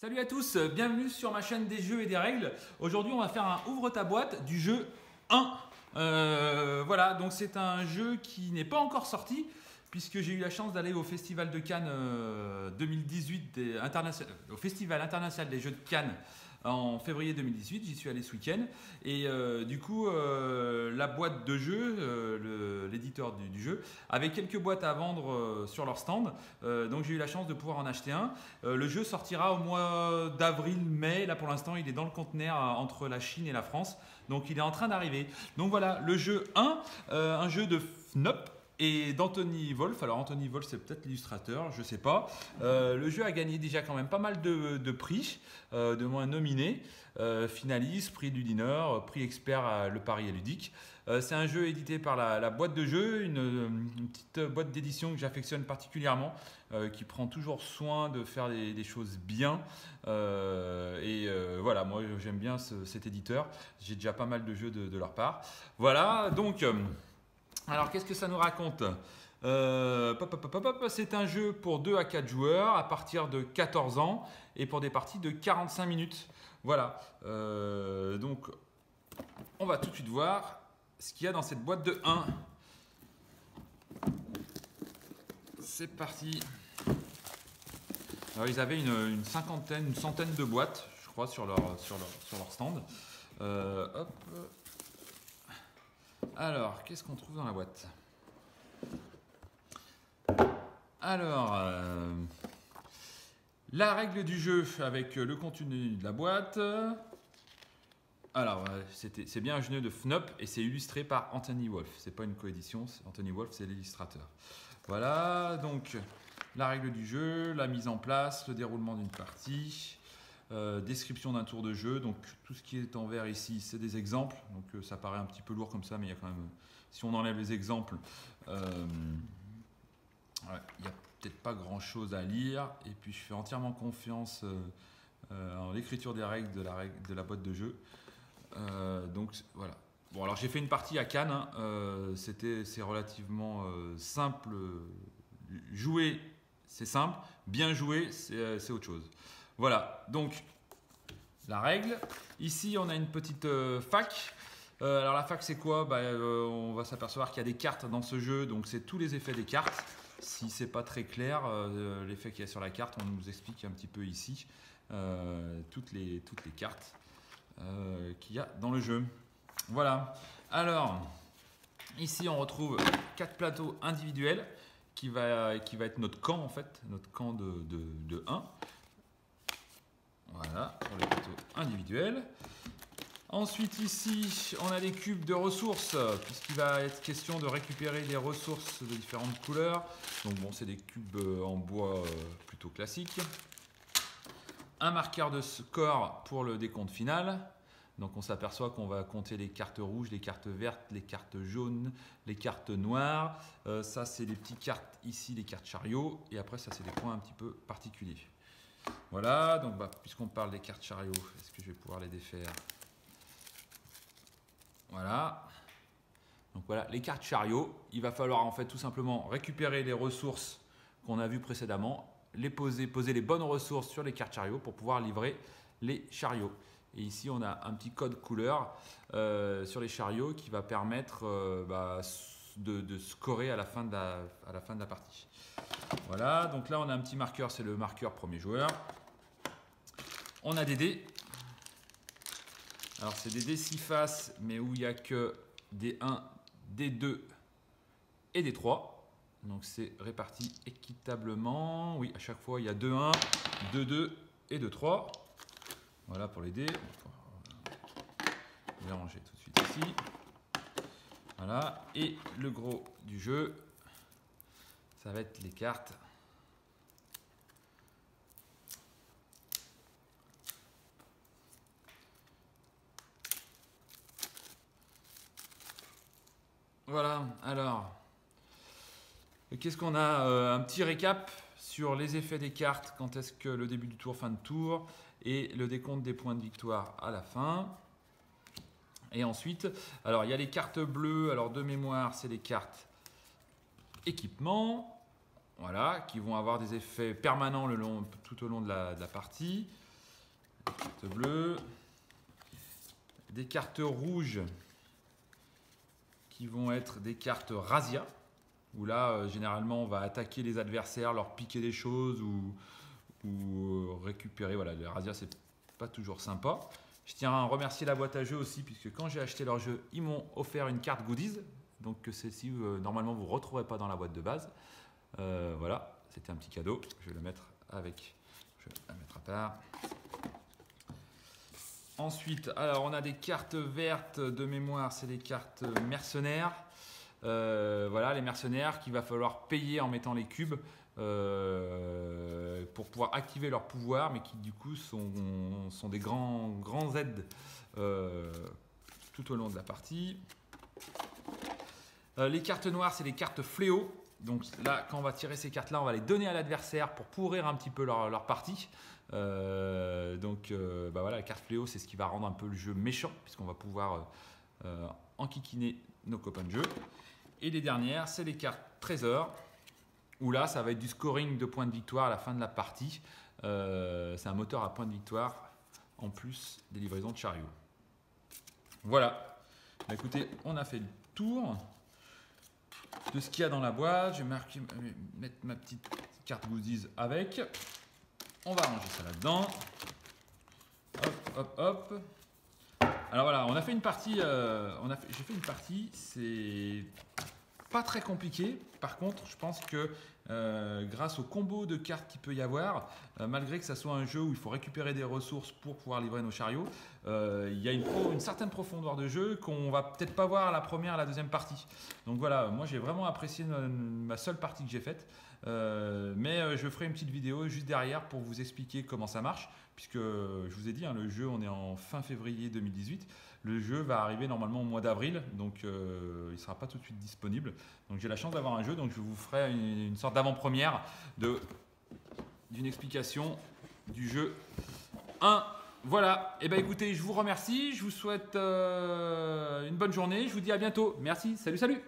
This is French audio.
Salut à tous, bienvenue sur ma chaîne des jeux et des règles. Aujourd'hui on va faire un ouvre ta boîte du jeu 1. Voilà, donc c'est un jeu qui n'est pas encore sorti puisque j'ai eu la chance d'aller au Festival de Cannes 2018, au Festival international des jeux de Cannes en février 2018. J'y suis allé ce week-end et du coup la boîte de jeu, l'éditeur du jeu, avait quelques boîtes à vendre sur leur stand. Donc j'ai eu la chance de pouvoir en acheter un. Le jeu sortira au mois d'avril-mai. Là pour l'instant il est dans le conteneur entre la Chine et la France. Donc il est en train d'arriver. Donc voilà, le jeu 1, un jeu de FNOP et d'Anthony Wolf. Alors Anthony Wolf c'est peut-être l'illustrateur, je sais pas. Le jeu a gagné déjà quand même pas mal de prix, de moins nominés. Finaliste, prix du dîner, prix expert à Le Pari et Ludique. C'est un jeu édité par la boîte de jeu, une petite boîte d'édition que j'affectionne particulièrement, qui prend toujours soin de faire des choses bien. Voilà, moi j'aime bien cet éditeur. J'ai déjà pas mal de jeux de leur part. Voilà, donc alors qu'est-ce que ça nous raconte? C'est un jeu pour 2 à 4 joueurs à partir de 14 ans et pour des parties de 45 minutes. Voilà, donc on va tout de suite voir ce qu'il y a dans cette boîte de 1. C'est parti. Alors ils avaient une centaine de boîtes, je crois, sur leur stand. Hop. Alors, qu'est-ce qu'on trouve dans la boîte? Alors, la règle du jeu avec le contenu de la boîte. Alors, c'est bien un jeu de FNOP et c'est illustré par Anthony Wolf. C'est pas une coédition, Anthony Wolf c'est l'illustrateur. Voilà, donc la règle du jeu, la mise en place, le déroulement d'une partie, description d'un tour de jeu. Donc tout ce qui est en vert ici, c'est des exemples. Donc ça paraît un petit peu lourd comme ça, mais il y a quand même, si on enlève les exemples, il n'y a peut-être pas grand-chose à lire. Et puis je fais entièrement confiance en l'écriture des règles de la boîte de jeu. Donc voilà. Bon, alors j'ai fait une partie à Cannes. Hein. C'est relativement simple. Jouer, c'est simple. Bien jouer, c'est autre chose. Voilà, donc la règle. Ici, on a une petite fac. Alors la fac, c'est quoi? On va s'apercevoir qu'il y a des cartes dans ce jeu, donc c'est tous les effets des cartes. Si c'est pas très clair, l'effet qu'il y a sur la carte, on nous explique un petit peu ici toutes les cartes qu'il y a dans le jeu. Voilà. Alors, ici, on retrouve 4 plateaux individuels qui va être notre camp en fait, notre camp de 1. Voilà, pour les plateaux individuels. Ensuite, ici, on a les cubes de ressources, puisqu'il va être question de récupérer des ressources de différentes couleurs. Donc bon, c'est des cubes en bois plutôt classiques. Un marqueur de score pour le décompte final. Donc on s'aperçoit qu'on va compter les cartes rouges, les cartes vertes, les cartes jaunes, les cartes noires. Ça, c'est des petites cartes ici, les cartes chariot. Et après, ça, c'est des points un petit peu particuliers. Voilà, donc puisqu'on parle des cartes chariot, est-ce que je vais pouvoir les défaire? Voilà. Donc voilà, les cartes chariot, il va falloir en fait tout simplement récupérer les ressources qu'on a vues précédemment, poser les bonnes ressources sur les cartes chariot pour pouvoir livrer les chariots. Et ici, on a un petit code couleur sur les chariots qui va permettre de scorer à la fin de la partie. Voilà, donc là, on a un petit marqueur, c'est le marqueur premier joueur. On a des dés. Alors, c'est des dés 6 faces, mais où il n'y a que des 1, des 2 et des 3. Donc, c'est réparti équitablement. Oui, à chaque fois, il y a 2 1, 2 2 et 2 3. Voilà pour les dés. Je vais ranger tout de suite ici. Voilà. Et le gros du jeu, ça va être les cartes. Voilà. Alors, qu'est-ce qu'on a? Un petit récap sur les effets des cartes, quand est-ce que le début du tour, fin de tour, et le décompte des points de victoire à la fin. Et ensuite, alors il y a les cartes bleues, alors de mémoire, c'est les cartes équipement, voilà, qui vont avoir des effets permanents tout au long de la partie. Carte bleue. Des cartes rouges qui vont être des cartes razzia. Où là, généralement, on va attaquer les adversaires, leur piquer des choses ou récupérer. Voilà, les razzias, c'est pas toujours sympa. Je tiens à remercier la boîte à jeux aussi, puisque quand j'ai acheté leur jeu, ils m'ont offert une carte goodies. Donc celle-ci, normalement, vous ne retrouverez pas dans la boîte de base. Voilà, c'était un petit cadeau. Je vais la mettre avec. Je vais la mettre à part. Ensuite, alors on a des cartes vertes de mémoire, c'est des cartes mercenaires. Voilà, les mercenaires qu'il va falloir payer en mettant les cubes pour pouvoir activer leur pouvoir, mais qui du coup sont des grands aides tout au long de la partie. Les cartes noires, c'est les cartes fléau. Donc là, quand on va tirer ces cartes-là, on va les donner à l'adversaire pour pourrir un petit peu leur partie. Bah voilà, la carte fléau, c'est ce qui va rendre un peu le jeu méchant, puisqu'on va pouvoir enquiquiner nos copains de jeu. Et les dernières, c'est les cartes trésor, où là, ça va être du scoring de points de victoire à la fin de la partie. C'est un moteur à points de victoire, en plus des livraisons de chariot. Voilà. Bah, écoutez, on a fait le tour de ce qu'il y a dans la boîte. Je vais mettre ma petite carte goodies avec. On va ranger ça là-dedans. Hop, hop, hop. Alors voilà, on a fait une partie. J'ai fait une partie. C'est pas très compliqué. Par contre, je pense que grâce au combo de cartes qu'il peut y avoir, malgré que ça soit un jeu où il faut récupérer des ressources pour pouvoir livrer nos chariots, il y a une certaine profondeur de jeu qu'on va peut-être pas voir à la première et la deuxième partie. Donc voilà, moi j'ai vraiment apprécié ma seule partie que j'ai faite. Mais je ferai une petite vidéo juste derrière pour vous expliquer comment ça marche, puisque je vous ai dit, le jeu, on est en fin février 2018. Le jeu va arriver normalement au mois d'avril, donc il ne sera pas tout de suite disponible. Donc j'ai la chance d'avoir un jeu, donc je vous ferai une sorte d'avant-première d'une explication du jeu 1. Voilà, et bien écoutez, je vous remercie, je vous souhaite une bonne journée, je vous dis à bientôt. Merci, salut, salut.